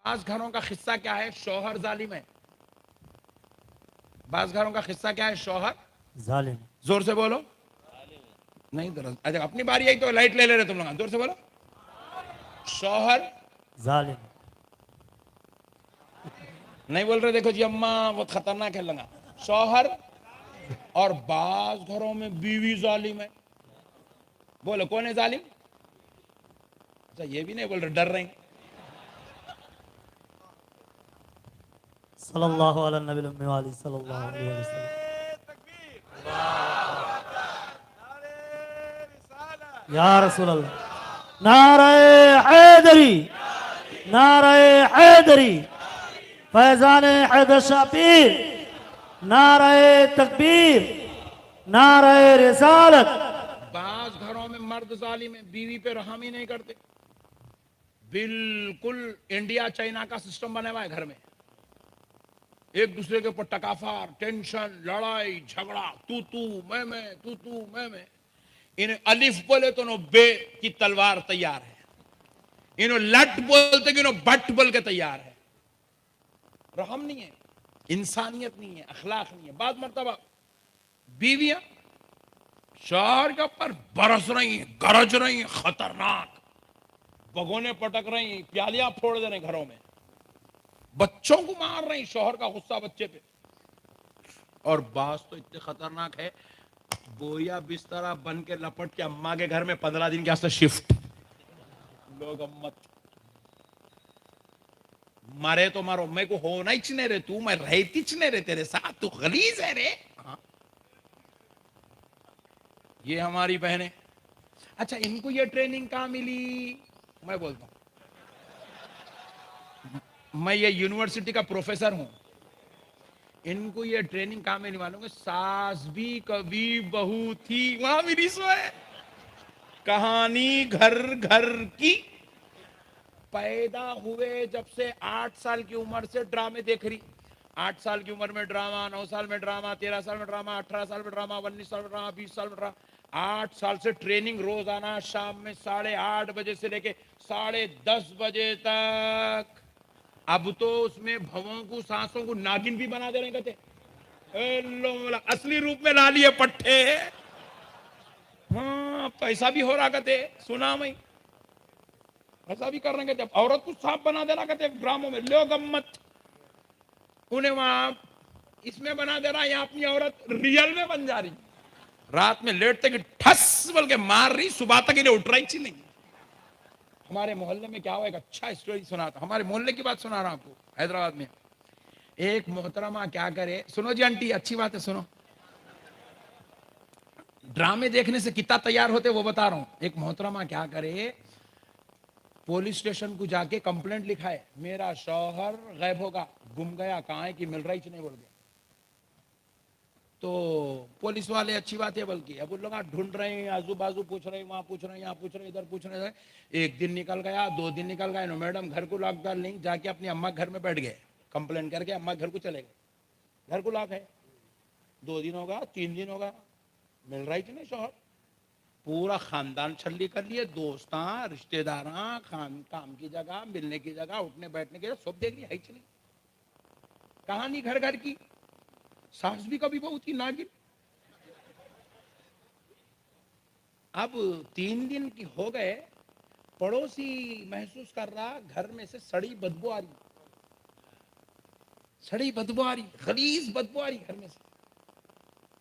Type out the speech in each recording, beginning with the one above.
بعض گھروں کا خصہ کیا ہے؟ شوہر ظالم ہے. بعض گھروں کا خصہ کیا ہے؟ شوہر ظالم. زور سے بولو. نہیں درست. اچھا اپنی باری آئی تو لائٹ لے رہے تم لوگ. زور سے بولو. شوہر ظالم. نہیں بول رہے. دیکھو جی اماں بہت خطرناک ہے لگا. شوہر. اور بعض گھروں میں بیوی ظالم ہے. بولو کون ہے ظالم؟ اچھا یہ بھی نہیں بول رہے, ڈر رہے ہیں. صلی اللہ علیہ نبی الامی علیہ صلی اللہ علیہ وسلم. یا رسول اللہ. نعرہ حیدری, نعرہ حیدری, فیضان حیدر شاہ پیر, نعرہ تکبیر, نعرہ رسالت. بعض گھروں میں مرد ظالم ہے, بیوی پہ رحم ہی نہیں کرتے. بالکل انڈیا چائنا کا سسٹم بنا ہوا ہے گھر میں. ایک دوسرے کے اوپر ٹکافار, ٹینشن, لڑائی جھگڑا, تو میں تو میں. انہیں الف بولے تو انہوں بے کی تلوار تیار ہے. انہوں لٹ بولتے کہ انہوں بٹ بول کے تیار ہے. رحم نہیں ہے, انسانیت نہیں ہے, اخلاق نہیں ہے. بعض مرتبہ بیویاں شوہر کے اوپر برس رہی ہیں, گرج رہی ہیں, خطرناک بگونے پٹک رہی ہیں, پیالیاں پھوڑ دے رہے ہیں گھروں میں, بچوں کو مار رہی ہیں, شوہر کا غصہ بچے پہ. اور بعض تو اتنے خطرناک ہے, بویا بسترا بن کے لپٹ کے اماں کے گھر میں 15 دن کے واسطے شفٹ. لوگ امت مرے تو مارو, میں کو ہونا ہی نہیں رہے, تو میں رہتی نہیں رہے تیرے ساتھ, تو غلیظ ہے رے. یہ ہماری بہنیں. اچھا ان کو یہ ٹریننگ کہاں ملی؟ میں بولتا ہوں, میں یہ یونیورسٹی کا پروفیسر ہوں. ان کو یہ ٹریننگ کہاں ملی معلوم ہے؟ ساس بھی کبھی بہو تھی, وہاں میری سو ہے. کہانی گھر گھر کی. پیدا ہوئے جب سے 8 سال کی عمر سے ڈرامے دیکھ رہی. 8 سال کی عمر میں ڈراما, 9 سال میں ڈراما, 13 سال میں ڈراما, 18 سال میں ڈراما, 19 سال میں ڈراما, 20 سال میں ڈراما. 8 سال سے ٹریننگ روزانہ شام میں 8:30 بجے سے لے کے 10:30 بجے تک. اب تو اس میں بھووں کو, سانسوں کو ناگن بھی بنا دے رہے کہتے. اصلی روپ میں لا لیے پٹھے. ہاں پیسہ بھی ہو رہا کہتے, سنا میں ایسا بھی کر رہے ہیں. جب عورت کو صاف بنا دینا کہتے ڈراموں میں, لوگ امت انہیں وہاں اس میں بنا دے رہا, یہاں اپنی عورت ریئل میں بن جا رہی. رات میں لیٹتے کہ ٹھس بول کے مار رہی, صبح تک انہیں اٹھ رہی نہیں. ہمارے محلے میں کیا ہوا, ایک اچھا اسٹوری سنا تھا. ہمارے محلے کی بات سنا رہا ہوں آپ کو. حیدرآباد میں ایک محترمہ کیا کرے, سنو جی آنٹی اچھی بات ہے سنو. ڈرامے دیکھنے سے کتنا تیار ہوتے وہ بتا رہا ہوں. ایک محترمہ کیا کرے, پولیس اسٹیشن کو جا کے کمپلینٹ لکھائے, میرا شوہر غائب ہوگا, گم گیا, کہاں ہے کہ مل رہا ہی نہیں بول گیا. تو پولیس والے اچھی بات ہے بلکہ, اب ان لوگ ڈھونڈ رہے ہیں, آزو بازو پوچھ رہے ہیں, وہاں پوچھ رہے ہیں, یہاں پوچھ رہے ہیں, ادھر پوچھ رہے ہیں. 1 دن نکل گیا, 2 دن نکل گئے, میڈم گھر کو لاک ڈال نہیں, جا کے اپنی اماں گھر میں بیٹھ گئے, کمپلین کر کے اماں گھر کو چلے گئے. گھر کو لاک ہے. 2 دن ہوگا, 3 دن ہوگا, مل رہا ہی نہیں شوہر. پورا خاندان چھلی کر لیے, دوستاں, رشتے داراں, کام کی جگہ, ملنے کی جگہ, اٹھنے بیٹھنے کی جگہ, سب دیکھ لی, ہے چلی. کہانی گھر گھر کی. ساس بھی کبھی بہت ہی ناگن. اب 3 دن کی ہو گئے, پڑوسی محسوس کر رہا گھر میں سے سڑی بدبو آ رہی, سڑی بدبو آ رہی, غلیظ بدبو آ رہی گھر میں سے.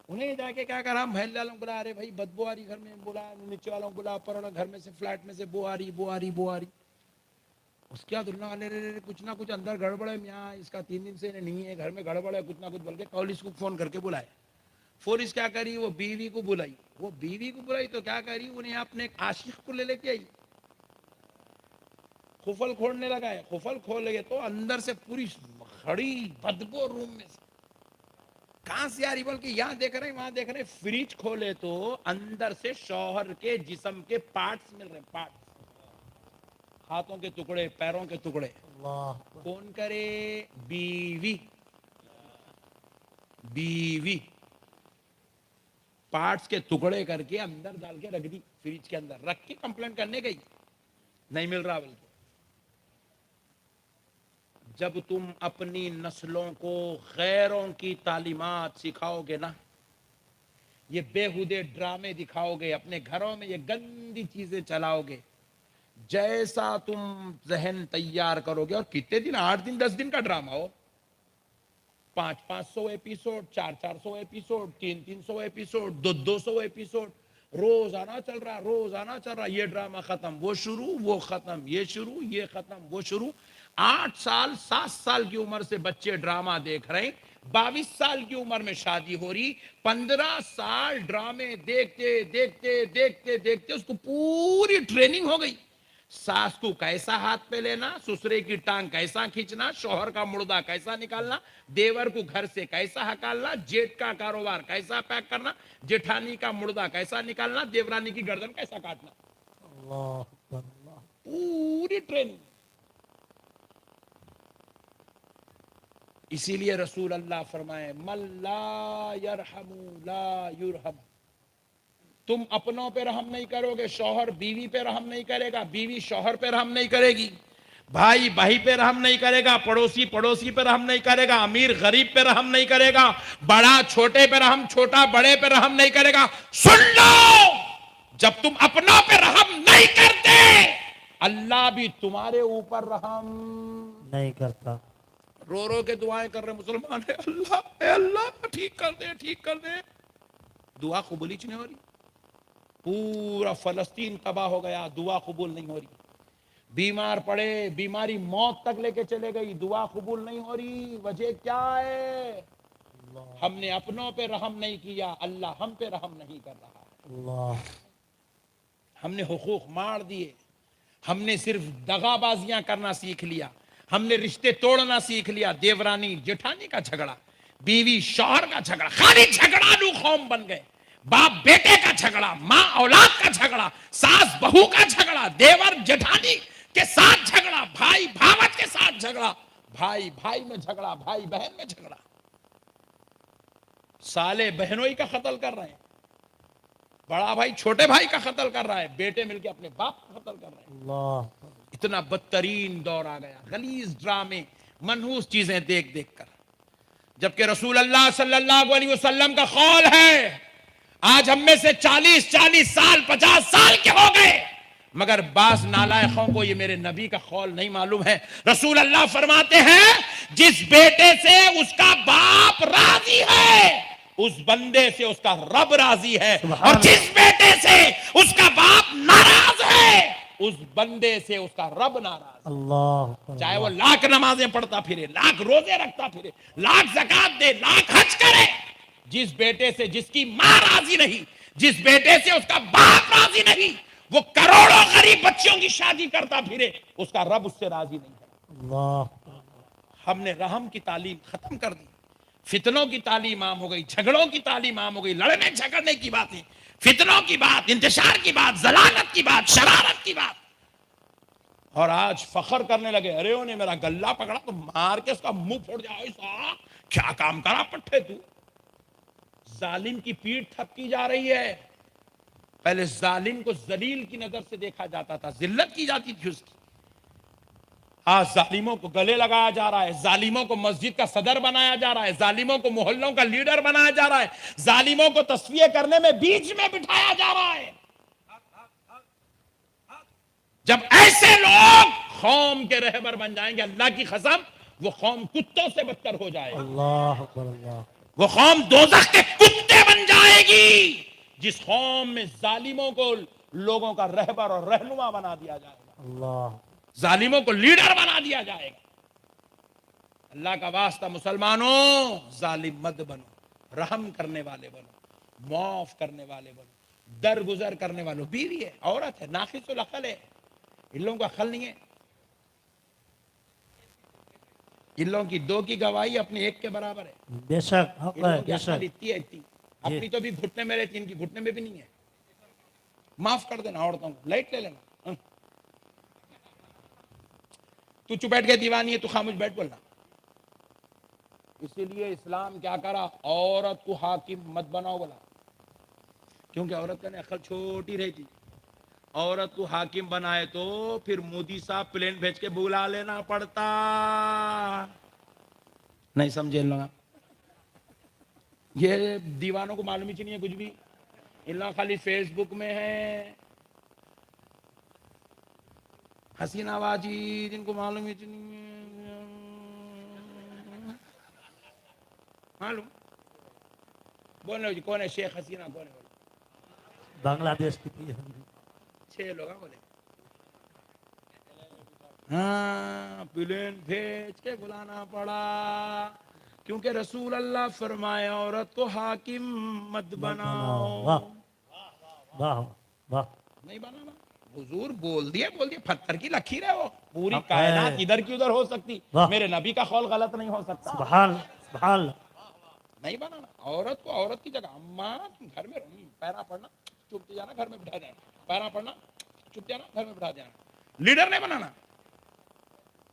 انہیں جا کے کیا کرا, محلے والوں کو بلا, رہے بھائی بدبو آ رہی گھر میں, بولا نیچے والوں کو بلا, اوپر والوں گھر میں سے, فلیٹ میں سے بو آ رہی, بو آ رہی, بو آ رہی. اس کے بعد اللہ علیہ کچھ نہ کچھ اندر گڑبڑ ہے میاں, اس کا 3 دن سے نہیں ہے, گھر میں گڑبڑ ہے, کچھ نہ کچھ بول کے پولیس کو فون کر کے بلائے. پولیس کیا کری, وہ بیوی کو بلائی. وہ بیوی کو بلائی تو کیا کری, انہیں اپنے ایک عاشق کو لے کے آئی. خفل کھولنے لگا ہے, خفل کھول گئے تو اندر سے پوری کھڑی بدبو روم میں سے. کہاں سے آ رہی بول کے یہاں دیکھ رہے ہیں, وہاں دیکھ رہے ہیں. فریج کھولے تو اندر سے شوہر کے جسم کے پارٹس مل رہے ہیں, پارٹس, ہاتھوں کے ٹکڑے, پیروں کے ٹکڑے. اللہ. کون کرے, بیوی. بیوی پارٹس کے ٹکڑے کر کے اندر ڈال کے رکھ دی, فریج کے اندر رکھ کے کمپلین کرنے گئی, نہیں مل رہا بلکہ. جب تم اپنی نسلوں کو غیروں کی تعلیمات سکھاؤ گے نا، یہ بےہودے ڈرامے دکھاؤ گے، اپنے گھروں میں یہ گندی چیزیں چلاؤ گے، جیسا تم ذہن تیار کرو گے، اور کتنے دن، 8 دن 10 دن کا ڈرامہ ہو، 500 ایپیسوڈ، 400 ایپیسوڈ، 300 ایپیسوڈ، 200 ایپیسوڈ، روزانہ چل رہا، روزانہ چل رہا، یہ ڈرامہ ختم، وہ شروع، وہ ختم، یہ شروع، یہ ختم، وہ شروع۔ 8 سال 7 سال کی عمر سے بچے ڈرامہ دیکھ رہے ہیں، 22 سال کی عمر میں شادی ہو رہی، 15 سال ڈرامے دیکھتے دیکھتے دیکھتے دیکھتے اس کو پوری ٹریننگ ہو گئی، ساس کو کیسا ہاتھ پہ لینا، سسرے کی ٹانگ کیسا کھینچنا، شوہر کا مردہ کیسا نکالنا، دیور کو گھر سے کیسا ہکالنا، جیٹ کا کاروبار کیسا پیک کرنا، جیٹھانی کا مردہ کیسا نکالنا، دیورانی کی گردن کیسا کاٹنا، اللہ اکبر اللہ۔ پوری ٹریننگ۔ اسی لیے رسول اللہ فرمائے من لا یرحم لا یرحم، تم اپنوں پہ رحم نہیں کرو گے، شوہر بیوی پہ رحم نہیں کرے گا، بیوی شوہر پہ رحم نہیں کرے گی، بھائی بھائی پہ رحم نہیں کرے گا، پڑوسی پڑوسی پہ رحم نہیں کرے گا، امیر غریب پہ رحم نہیں کرے گا، بڑا چھوٹے پہ رحم، چھوٹا بڑے پہ رحم نہیں کرے گا۔ سن لو، جب تم اپنوں پہ رحم نہیں کرتے، اللہ بھی تمہارے اوپر رحم نہیں کرتا۔ رو رو کے دعائیں کر رہے مسلمان ہے، اللہ اے اللہ ٹھیک کر دے، ٹھیک کر دے، دعا قبول ہی نہیں ہو رہی، پورا فلسطین تباہ ہو گیا، دعا قبول نہیں ہو رہی، بیمار پڑے، بیماری موت تک لے کے چلے گئی، دعا قبول نہیں ہو رہی، وجہ کیا ہے؟ ہم نے اپنوں پہ رحم نہیں کیا، اللہ ہم پہ رحم نہیں کر رہا، اللہ ہم نے حقوق مار دیے، ہم نے صرف دغا بازیاں کرنا سیکھ لیا، ہم نے رشتے توڑنا سیکھ لیا، دیورانی جٹھانی کا جھگڑا، بیوی شوہر کا جھگڑا، خالی جھگڑالو قوم بن گئے، باپ بیٹے کا جھگڑا، ماں اولاد کا جھگڑا، ساس بہو کا جھگڑا، دیور جٹھانی کے ساتھ جھگڑا، بھائی بھاوت کے ساتھ جھگڑا، بھائی بھائی میں جھگڑا، بھائی بہن میں جھگڑا، سالے بہنوئی کا قتل کر رہے ہیں، بڑا بھائی چھوٹے بھائی کا قتل کر رہا ہے، بیٹے مل کے اپنے باپ کا قتل کر رہے ہیں، اللہ اتنا بدترین دور آ گیا، غلیظ ڈرامے، منحوس چیزیں دیکھ دیکھ کر، جبکہ رسول اللہ صلی اللہ علیہ وسلم کا قول ہے، آج ہم میں سے 40 سال 50 سال کے ہو گئے، مگر بعض نالائقوں کو یہ میرے نبی کا قول نہیں معلوم ہے، رسول اللہ فرماتے ہیں جس بیٹے سے اس کا باپ راضی ہے، اس بندے سے اس کا رب راضی ہے، اور جس بیٹے سے اس کا باپ ناراض ہے، اس بندے سے اس کا رب ناراض ہے، اللہ اکبر چاہے وہ اللہ۔ لاکھ نمازیں پڑھتا پھرے، لاکھ روزے رکھتا پھرے، لاکھ زکات دے، لاکھ حج کرے، جس بیٹے سے جس کی ماں راضی نہیں، جس بیٹے سے اس کا باپ راضی نہیں، وہ کروڑوں غریب بچیوں کی شادی کرتا پھرے، اس کا رب اس سے راضی نہیں ہے۔ اللہ ہم نے رحم کی تعلیم ختم کر دی، فتنوں کی تعلیم عام ہو گئی، جھگڑوں کی تعلیم عام ہو گئی، لڑنے جھگڑنے کی باتیں، فتنوں کی بات، انتشار کی بات، ذلالت کی بات، شرارت کی بات، اور آج فخر کرنے لگے، ارے انہوں نے میرا گلہ پکڑا تو مار کے اس کا منہ پھوڑ جائے، ایسا کیا کام کرا پٹھے تو، ظالم کی پیٹھ تھپکی جا رہی ہے، پہلے ظالم کو ذلیل کی نظر سے دیکھا جاتا تھا، ذلت کی جاتی تھی اس کی، آج ظالموں کو گلے لگایا جا رہا ہے، ظالموں کو مسجد کا صدر بنایا جا رہا ہے، ظالموں کو محلوں کا لیڈر بنایا جا رہا ہے، ظالموں کو تصفیہ کرنے میں بیچ میں بٹھایا جا رہا ہے۔ جب ایسے لوگ قوم کے رہبر بن جائیں گے، اللہ کی قسم وہ قوم کتوں سے بدتر ہو جائے گی، اللہ اکبر اللہ۔ وہ قوم دوزخ کے کتے بن جائے گی، جس قوم میں ظالموں کو لوگوں کا رہبر اور رہنما بنا دیا جائے گا، اللہ ظالموں کو لیڈر بنا دیا جائے گا۔ اللہ کا واسطہ مسلمانوں، ظالم مت بنو، رحم کرنے والے بنو، معاف کرنے والے بنو، درگزر کرنے والوں، بیوی ہے، عورت ہے، ناقص العقل ہے، ان لوگوں کا عقل نہیں ہے، ان لوگوں کی 2 کی گواہی اپنی 1 کے برابر ہے، بے شک حق ان ہے، لوگوں کی بے عقل شک۔ اتنی ہے، اتنی اپنی تو بھی گھٹنے میں رہتی، ان کی گھٹنے میں بھی نہیں ہے، معاف کر دینا عورتوں کو، لائٹ لے لینا، تو چپ بیٹھ کے دیوانی ہے، تو خاموش بیٹھ بولنا۔ اسی لیے اسلام کیا کرا، عورت کو حاکم مت بناؤ بولا، کیونکہ عورت کا عقل چھوٹی رہتی، عورت کو حاکم بنائے تو پھر مودی صاحب پلین بھیج کے بلا لینا پڑتا، نہیں سمجھے ان لوگ؟ یہ دیوانوں کو معلوم ہی نہیں ہے کچھ بھی. ان لوگ خالی فیس بک میں ہے حسینہ باجی، جن کو معلوم ہی نہیں ہے. معلوم بولو جی کون ہے شیخ حسینہ؟ کون ہے؟ بنگلہ دیش کی تھی. 6 لوگ بولے. ہاں پلین بھیج کے بلانا پڑا کیونکہ رسول اللہ فرمایا عورت کو حاکم مت بناؤ. واہ واہ واہ. نہیں بنانا. حضور بول دیا پتھر کی لکیر ہے وہ. پوری حق کائنات ہے. ادھر کی ادھر ہو سکتی، واہ. میرے نبی کا قول غلط نہیں ہو سکتا. سبحان سبحان اللہ. نہیں بنانا. عورت کو عورت کی جگہ. اماں تم گھر میں رہو، پیرا پڑنا چپ جانا گھر میں بٹھا دینا، پیرا پڑنا چپ جانا گھر میں بٹھا دینا. لیڈر نہیں بنانا.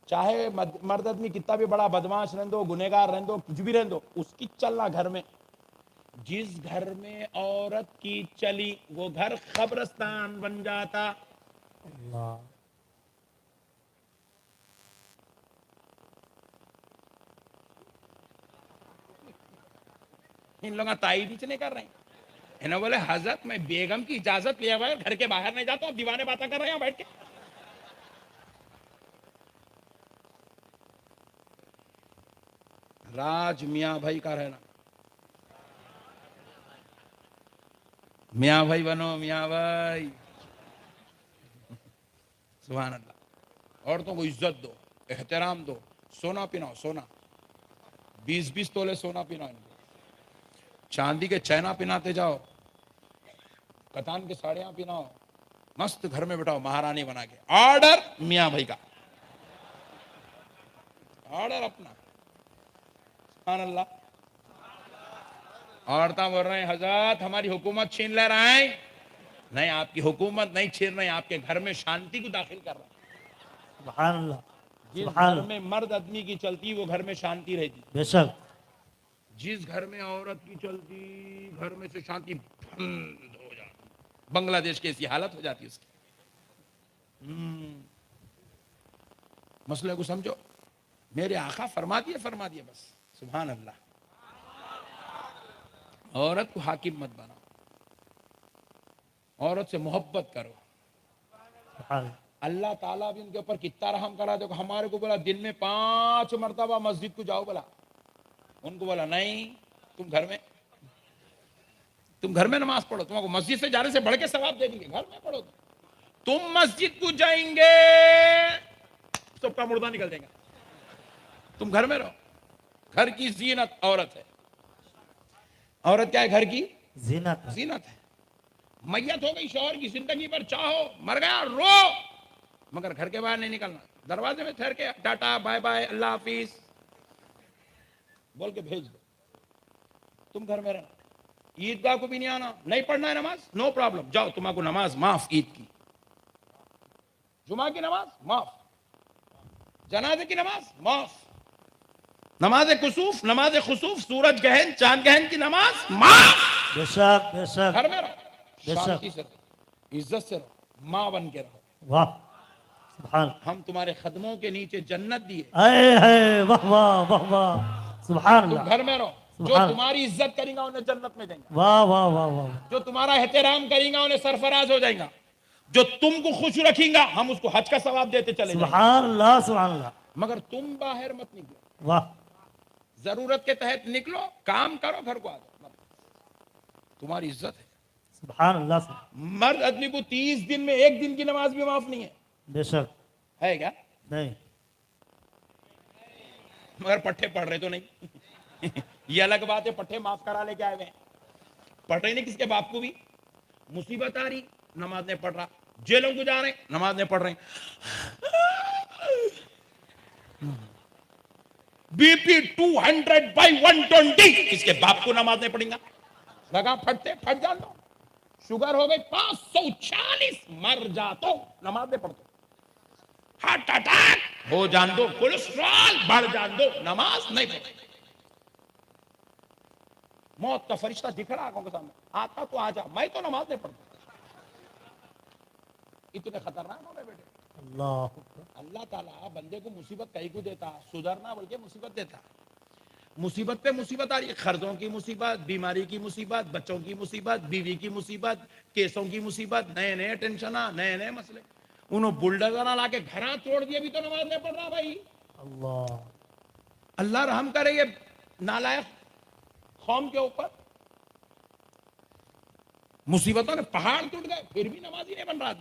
چاہے مرد آدمی کتنا بھی بڑا بدماش رہندو، گنہگار رہندو، کچھ بھی رہندو، اس کی چلنا گھر میں. جس گھر میں عورت کی چلی وہ گھر قبرستان بن جاتا. اللہ. ان لوگ تائید ہی نہیں کر رہے ہیں. انہوں بولے حضرت میں بیگم کی اجازت لیا ہوا ہے، گھر کے باہر نہیں جاتا. دیوانے باتیں کر رہے ہیں بیٹھ کے. راج میاں بھائی کا رہنا. میاں بھائی بنو، میاں بھائی. سبحان اللہ. عورتوں کو عزت دو، احترام دو. سونا پیناؤ، سونا 20 تولے سونا پیناؤ. ان کو چاندی کے چینا پیناتے جاؤ، کتان کے ساڑیاں پیناؤ، مست گھر میں بٹھاؤ مہارانی بنا کے. آرڈر میاں بھائی کا، آرڈر اپنا. سبحان اللہ. عورتیں بول رہے ہیں حضرت ہماری حکومت چھین لے رہا ہے. نہیں، آپ کی حکومت نہیں چھین رہے، آپ کے گھر میں شانتی کو داخل کر رہے ہیں. سبحان اللہ. جس سبحان گھر اللہ. میں مرد آدمی کی چلتی وہ گھر میں شانتی رہتی. بے شک. جس گھر میں عورت کی چلتی گھر میں سے شانتی بند ہو جاتی. بنگلہ دیش کی ایسی حالت ہو جاتی اس کی. مسئلے کو سمجھو. میرے آقا فرما دیے بس. سبحان اللہ. عورت کو حاکم مت بناؤ، عورت سے محبت کرو. سبحان اللہ. اللہ تعالیٰ بھی ان کے اوپر کتنا رحم کرا. دیکھو ہمارے کو بولا دن میں 5 مرتبہ مسجد کو جاؤ بولا. ان کو بولا نہیں، تم گھر میں نماز پڑھو. تم کو مسجد سے جانے سے بڑھ کے ثواب دے دیں گے، گھر میں پڑھو. تم مسجد کو جائیں گے سب کا مردہ نکل جائے گا. تم گھر میں رہو. گھر کی زینت عورت ہے. عورت کیا ہے؟ گھر کی زینت ہے. زینت ہے. میت ہو گئی شوہر کی، زندگی پر چاہو، مر گیا رو، مگر گھر کے باہر نہیں نکلنا. دروازے میں ٹھہر کے ٹاٹا بائے بائے اللہ حافظ بول کے بھیج دو. تم گھر میں رہنا. عیدگاہ کو بھی نہیں آنا. نہیں پڑھنا ہے نماز، نو پرابلم، جاؤ تمہارے کو نماز معاف. عید کی، جمعہ کی نماز معاف، جنازے کی نماز معاف، نماز کسوف، نماز خسوف، سورج گہن چاند گہن کی نماز معاف. بے شک بے شک. گھر میں رہو، بے شک. شانتی سے رہو، عزت سے رہو، ماں بن کے رہو. واہ. سبحان. ہم تمہارے قدموں کے نیچے جنت دیے. اے ہے. واہ واہ واہ واہ. سبحان تم اللہ. گھر میں رہو. جو سبحان. تمہاری عزت کریں گا انہیں جنت میں جائیں گا. واہ واہ واہ واہ. جو تمہارا احترام کریں گا انہیں سرفراز ہو جائیں گا. جو تم کو خوش رکھیں گا ہم اس کو حج کا ثواب دیتے چلے جائیں گے. سبحان اللہ. سبحان اللہ. مگر تم باہر مت نکلو. واہ. ضرورت کے تحت نکلو، کام کرو، گھر کو آ جاؤ. تمہاری عزت ہے. سبحان اللہ سے. مرد آدمی کو 30 دن میں 1 دن کی نماز بھی معاف نہیں ہے. بے شک. ہے کیا؟ نہیں. مگر پٹھے پڑھ رہے تو نہیں. یہ الگ بات ہے. پٹھے معاف کرا لے کے آئے ہوئے ہیں. پڑھ رہے نہیں کس کے باپ کو بھی مصیبت آ رہی، نماز نہیں پڑھ رہا. جیلوں کو جا رہے ہیں، نماز نہیں پڑھ رہے ہیں. بی پی 200/120، اس کے باپ کو نماز نہیں پڑھیں گا. لگا پھٹتے پھٹ جان دو. شوگر ہو گئی 540، مر جا تو نماز نہیں پڑھتے. ہارٹ اٹیک ہو جان دو، کولیسٹرول بڑھ جان دو، نماز نہیں پڑھتے. موت کا فرشتہ دکھ رہا آنکھوں کے سامنے، آتا تو آ جا، میں تو نماز نہیں پڑھتا. اتنے خطرناک ہو گئے بیٹے. اللہ. اللہ تعالیٰ بندے کو مصیبت کہیں کو دیتا، سدھرنا بول کے مصیبت دیتا. مصیبت پہ مصیبت آ رہی ہے، قرضوں کی مصیبت، بیماری کی مصیبت، بچوں کی مصیبت، بیوی کی مصیبت، کیسوں کی مصیبت، نئے نئے ٹینشن، نئے نئے مسئلے. انہوں بلڈوزر لا کے گھراں توڑ دیا بھی تو نماز نہیں پڑھ رہا بھائی. اللہ اللہ رحم کرے یہ نالائق قوم کے اوپر. مصیبتوں کے پہاڑ ٹوٹ گئے پھر بھی نماز ہی نہیں بن رہا.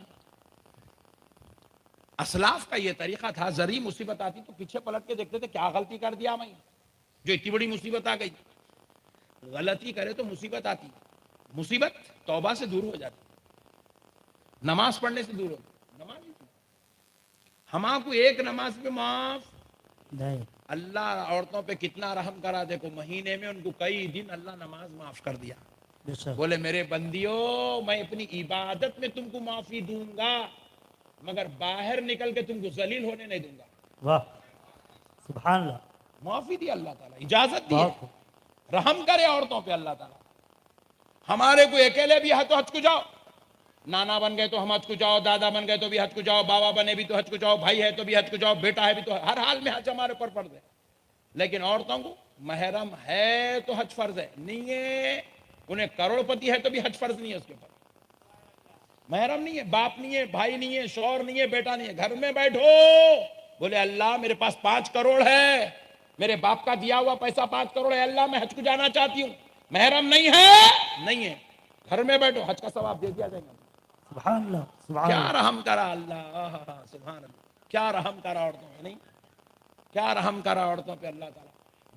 اسلاف کا یہ طریقہ تھا، ذری مصیبت آتی تو پیچھے پلٹ کے دیکھتے تھے کیا غلطی کر دیا میں جو اتنی بڑی مصیبت آ گئی. غلطی کرے تو مصیبت آتی، مصیبت توبہ سے دور ہو جاتی، نماز پڑھنے سے دور ہو جاتی. نماز ہما کو ایک نماز پہ معاف. نہیں. اللہ عورتوں پہ کتنا رحم کرا، دیکھو مہینے میں ان کو کئی دن اللہ نماز معاف کر دیا. بے شک. بولے میرے بندیوں میں اپنی عبادت میں تم کو معافی دوں گا مگر باہر نکل کے تم کو ذلیل ہونے نہیں دوں گا. واہ سبحان اللہ. معافی دی اللہ تعالیٰ، اجازت دی بہت ہے، رحم کرے عورتوں پہ اللہ تعالیٰ. ہمارے کو اکیلے بھی ہے تو حج کو جاؤ، نانا بن گئے تو ہم حج کو جاؤ، دادا بن گئے تو بھی حج کو جاؤ، بابا بنے بھی تو حج کو جاؤ، بھائی ہے تو بھی حج کو جاؤ، بیٹا ہے بھی تو ہر حال میں حج ہمارے پر فرض ہے. لیکن عورتوں کو محرم ہے تو حج فرض ہے، نہیں ہے انہیں کروڑ پتی ہے تو بھی حج فرض نہیں ہے اس کے اوپر. محرم نہیں ہے، باپ نہیں ہے، بھائی نہیں ہے، شوہر نہیں ہے، بیٹا نہیں ہے، گھر میں بیٹھو بولے اللہ میرے پاس 5 کروڑ ہے، میرے باپ کا دیا ہوا پیسہ 5 کروڑ ہے، اللہ میں حج کو جانا چاہتی ہوں. محرم نہیں ہے، نہیں ہے، گھر میں بیٹھو حج کا ثواب دے دیا جائے گا. سبحان اللہ سبحان کیا اللہ. رحم کرا اللہ، سبحان اللہ، کیا رحم کرا عورتوں پہ. نہیں کیا رحم کرا عورتوں پہ اللہ تعالیٰ.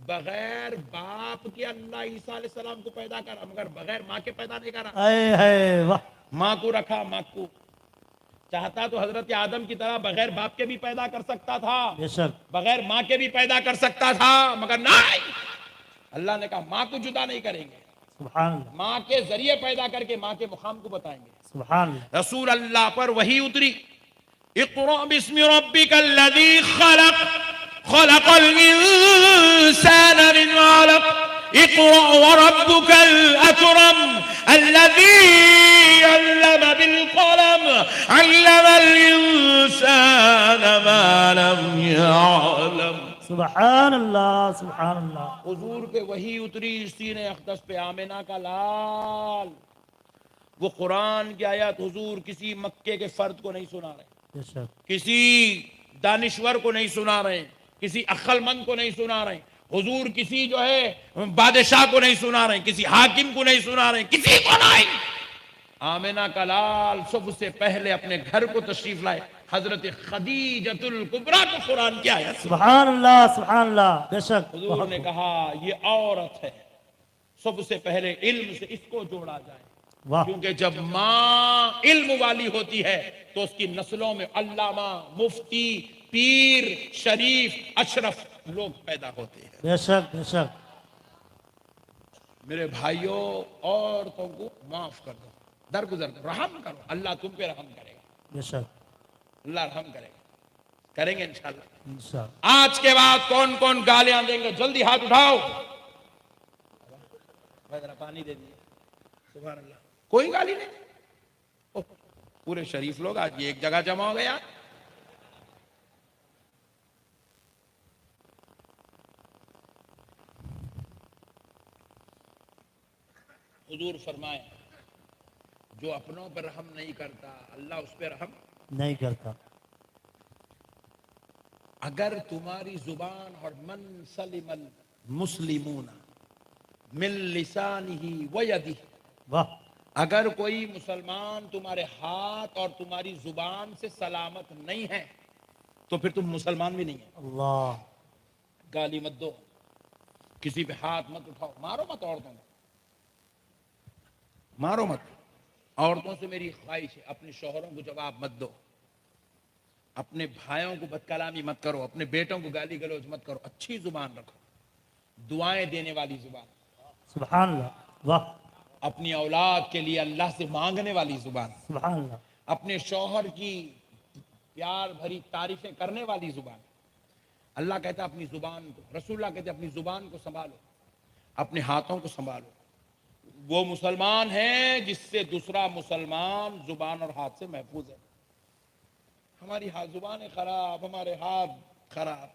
بغیر باپ کے اللہ عیسیٰ علیہ السلام کو پیدا کرا مگر بغیر ماں کے پیدا نہیں کرا. اے ہے واہ. ماں کو رکھا، ماں کو چاہتا تو حضرت آدم کی طرح بغیر باپ کے بھی پیدا کر سکتا تھا، بے شک. بغیر ماں کے بھی پیدا کر سکتا تھا مگر نہیں، اللہ نے کہا ماں کو جدا نہیں کریں گے، سبحان اللہ ماں کے ذریعے پیدا کر کے ماں کے مقام کو بتائیں گے. سبحان اللہ. رسول اللہ پر وحی اتری، اقرأ باسم ربک الذی خلق، خلق الانسان من علق، اقرأ وربك الأكرم الذي علم بالقلم علم الإنسان ما لم يعلم. سبحان اللہ سبحان اللہ. حضور پہ وہی اتری، سینہ اقدس پہ آمنہ کا لال. وہ قرآن کی آیات حضور کسی مکے کے فرد کو نہیں سنا رہے، بے شک. کسی دانشور کو نہیں سنا رہے، کسی عقل مند کو نہیں سنا رہے. حضور کسی جو ہے بادشاہ کو نہیں سنا رہے، کسی حاکم کو نہیں سنا رہے، کسی کو نہیں. آمنہ کا لال سب سے پہلے اپنے گھر کو تشریف لائے، حضرت خدیجۃ الکبریٰ کو قرآن کی آیت. سبحان اللہ سبحان اللہ. بے شک. حضور نے کہا یہ عورت ہے، سب سے پہلے علم سے اس کو جوڑا جائے. واہ. کیونکہ جب ماں علم والی ہوتی ہے تو اس کی نسلوں میں علامہ، مفتی، پیر، شریف، اشرف لوگ پیدا ہوتے ہیں. بے شک بے شک. میرے بھائیوں عورتوں کو معاف کر دو، درگزر دو، رحم کرو، اللہ تم پہ رحم کرے گا، بے شک. اللہ رحم کرے گا، کریں گے انشاءاللہ. انشاءاللہ. آج کے بعد کون کون گالیاں دیں گے جلدی ہاتھ اٹھاؤ. ذرا پانی دے دیجیے. سبحان اللہ. کوئی گالی نہیں. اوہ، پورے شریف لوگ آج یہ ایک جگہ جمع ہو گیا. حضور فرمائے جو اپنوں پر رحم نہیں کرتا اللہ اس پہ رحم نہیں کرتا. اگر تمہاری زبان اور من سلم المسلمون من لسانہ ویدہ، واہ. اگر کوئی مسلمان تمہارے ہاتھ اور تمہاری زبان سے سلامت نہیں ہے تو پھر تم مسلمان بھی نہیں ہے. اللہ. گالی مت دو، کسی پہ ہاتھ مت اٹھاؤ، مارو مت عورتوں کو، مارو مت. عورتوں سے میری خواہش ہے اپنے شوہروں کو جواب مت دو، اپنے بھائیوں کو بد کلامی مت کرو، اپنے بیٹوں کو گالی گلوچ مت کرو، اچھی زبان رکھو، دعائیں دینے والی زبان، سبحان اللہ. واہ. اپنی اولاد کے لیے اللہ سے مانگنے والی زبان، سبحان اللہ. اپنے شوہر کی پیار بھری تعریفیں کرنے والی زبان. اللہ کہتا ہے اپنی زبان کو، رسول اللہ کہتے ہیں اپنی زبان کو سنبھالو، اپنے ہاتھوں کو سنبھالو. وہ مسلمان ہے جس سے دوسرا مسلمان زبان اور ہاتھ سے محفوظ ہے. ہماری زبانیں خراب، ہمارے ہاتھ خراب.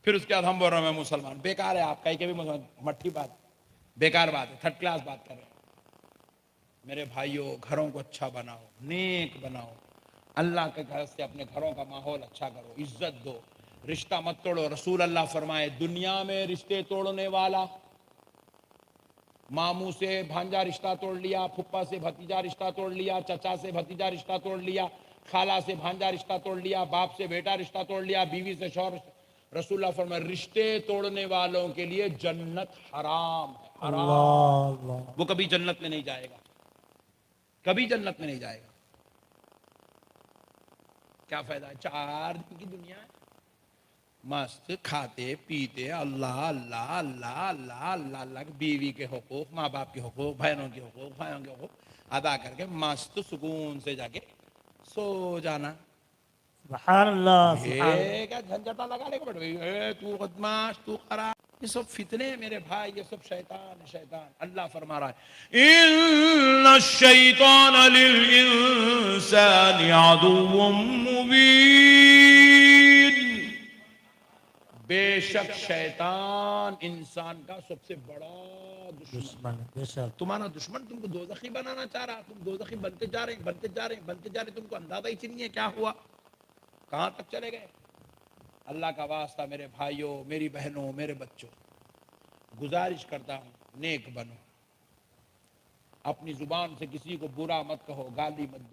پھر اس کے بعد ہم بول رہے ہیں میں مسلمان. بیکار ہے آپ کہیں کہ بھی مسلمان, مٹھی بات, بیکار بات ہے, تھرڈ کلاس بات کر رہے ہیں. میرے بھائیوں, گھروں کو اچھا بناؤ, نیک بناؤ, اللہ کے گھر سے اپنے گھروں کا ماحول اچھا کرو, عزت دو, رشتہ مت توڑو. رسول اللہ فرمائے دنیا میں رشتے توڑنے والا, ماموں سے بھانجا رشتہ توڑ لیا, پھپھا سے بھتیجا رشتہ توڑ لیا, چچا سے بھتیجا رشتہ توڑ لیا, خالہ سے بھانجا رشتہ توڑ لیا, باپ سے بیٹا رشتہ توڑ لیا, بیوی سے شوہر. رسول اللہ فرمائے رشتے توڑنے والوں کے لیے جنت حرام ہے, اللہ حرام. اللہ. وہ کبھی جنت میں نہیں جائے گا, کبھی جنت میں نہیں جائے گا. کیا فائدہ ہے, 4 دن کی دنیا ہے, مست کھاتے پیتے, اللہ اللہ اللہ اللہ اللہ اللہ, بیوی کے حقوق, ماں باپ کے حقوق, بہنوں کے حقوق, بھائیوں کے حقوق ادا کر کے مست سکون سے جا کے سو جانا. سبحان اللہ سبحان اللہ. یہ کیا جھنجھٹا لگانے کو بیٹھ گئی, تو بدماش, تو خراب. یہ سب فتنے ہیں میرے بھائی, یہ سب شیطان ہے, شیطان. اللہ فرما رہا ہے ان الشیطان للانسان عدو مبین. بے شک شیطان انسان کا سب سے بڑا دشمن. دشمن بے شک. تمہارا دشمن تم کو دوزخی بنانا چاہ رہا, تم دوزخی بنتے جا رہے, بنتے جا رہے, بنتے جا رہے, تم کو اندازہ ہی نہیں ہے کیا ہوا, کہاں تک چلے گئے. اللہ کا واسطہ میرے بھائیوں, میری بہنوں, میرے بچوں, گزارش کرتا ہوں نیک بنو, اپنی زبان سے کسی کو برا مت کہو, گالی مت دو.